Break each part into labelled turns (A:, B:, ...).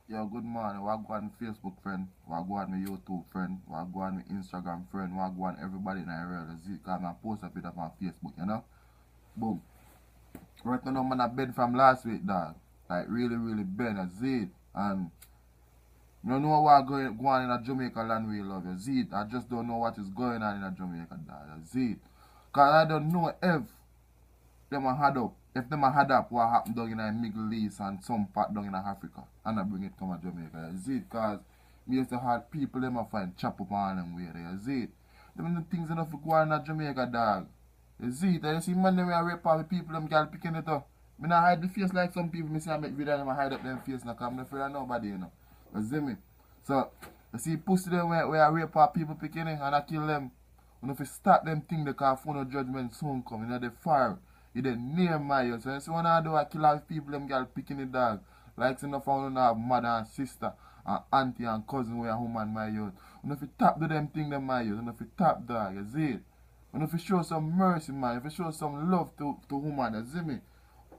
A: Yo, good morning. What go on Facebook friend? What go on my YouTube friend? What go on my Instagram friend? What go on everybody in the world? See, because I post a bit up on Facebook, you know? Boom. Right now, man, I been from last week, dog. Like, really been a Z. And you don't know what going on in a Jamaica land we love you. Z, I just don't know what is going on in a Jamaica, dog. Z. Because I don't know if them a had up. If them a had up what happened down in the Middle East and some part down in Africa and I bring it come to Jamaica. You see it? Because me used to have people them a find chop up on them way there. You see it? Them the things enough to go on in Jamaica, dog. You see it? And you see man them a rape all the people them girl picking it up. Me not hide the face like some people. Me say I make video them hide up them face now because I'm not afraid of nobody, you know. You see me? So you see pussy them where I rape all people picking it and I kill them. And if you start them thing they can phone no judgment soon come, you know the fire. You then near my house. So you see when I do I kill all people them girl picking the dog. Like say no found have mother and sister and auntie and cousin where human my youth. And if you tap to them thing them my youth, and if you tap dog, you see it. And if you show some mercy man, if you show some love to woman, you see me.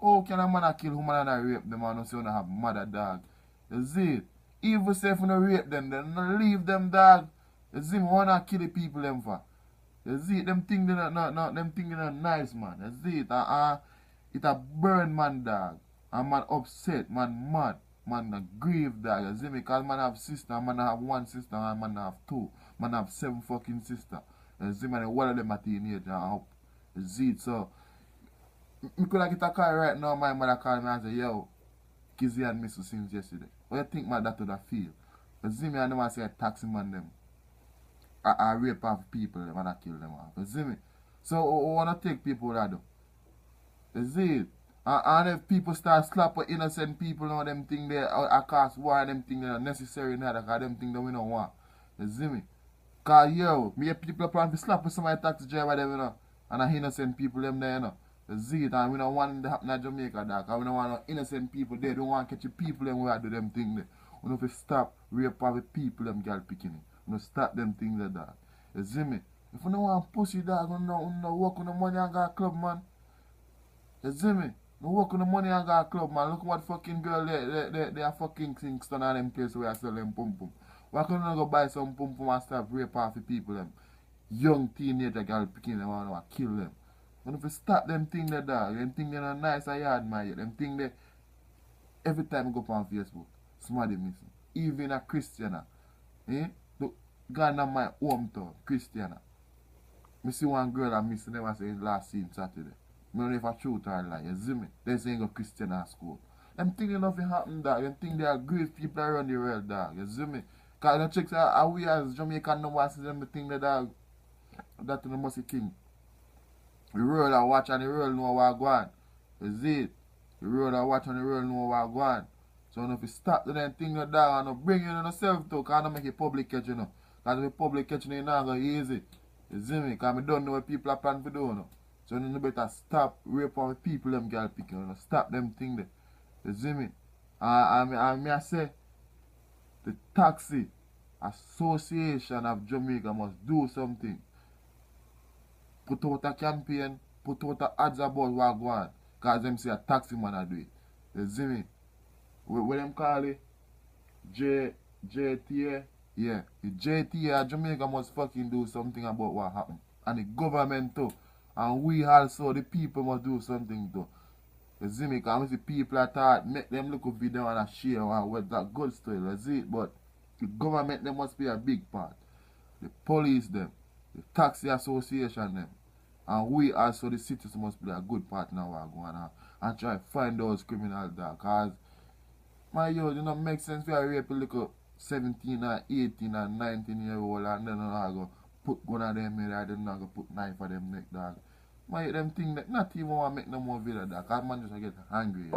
A: How can a man a kill woman and a rape them and say you have mother dog? You see it. Even say if you no rape them, then no leave them dog. You see me, wanna kill the people them for. You see it, them thing they not them thing they not nice man. You see it, it a burn man dog. And man upset, man mad, man a grieve dog. You see me, cause man have sister, man have one sister, and man have two. Man have 7 fucking sister. You see me, one of them a teenager and up. You see it, so me could get a call right now, my mother call me and say, yo, Kizzy and Miss since yesterday. What you think my daughter would feel? You see me, I never say a taxi man them. I rape off people them and I kill them off. You see me? So I wanna take people that do. You see it? And if people start slapping innocent people now them thing they cause war and them thing they are necessary now because them thing that we don't want. You see me? Cause yo, me people plan to slap somebody taxi driver them you know. And the innocent people them there you know. You see it and we don't want it to happen in Jamaica dog. Cause we don't want no innocent people there. Don't want to catch the people them where do them thing there. We don't have to stop rape off the people them girl picking it. No stop them things like that. You see me? If you don't want pussy dog, you no work on the money and got a club, man. You see me? No work on the money and got a club, man. Look what fucking girl they are fucking things done on them place where I sell them pum pum. Why couldn't you go buy some pum pum and stop rape off the people them? Young teenager girl picking them and kill them. And if you stop them things like that, them things they not nice and yard my them things they every time you go up on Facebook, somebody missing. Even a Christian. Eh? Gone to my hometown, Christiana. I see one girl I miss them say last seen Saturday. I don't know if I truth or lie, you see me? They say go Christiana school. Them thinking nothing happen dog. Them think they are great people around the world dog, you see me? Cause the chicks are we as Jamaican number see them think that dog that the must king. The world I watch and the world know what go on. You see it? The world I watch and the world know what go on. So if you stop to them thing that dog and bring you in yourself too, cause I don't make it public catch you know. Because the public catching it now go easy. You see me? Because I don't know what people are planning to do. No? So you better stop rape on the people them girl picking. You know? Stop them thing there. You see me? I say the Taxi Association of Jamaica must do something. Put out a campaign, put out a ads about what go on. Because them say a taxi man a do it. You see me? What them call it? JTA. Yeah, the JTA Jamaica must fucking do something about what happened. And the government too. And we also, the people must do something too. You see me? Because the people are thought, make them look a video and a share and what that good story. You see it? But the government, they must be a big part. The police, them. The taxi association, them. And we also, the citizens, must be a good part now what going on. And try to find those criminals there. Because, my yo, you know, make sense for a rape a little 17 or 18 or 19-year-old and then I go put gun on them head and then I go put knife on them neck dog. My them thing that not even want to make no more video dog, cause man just get angry.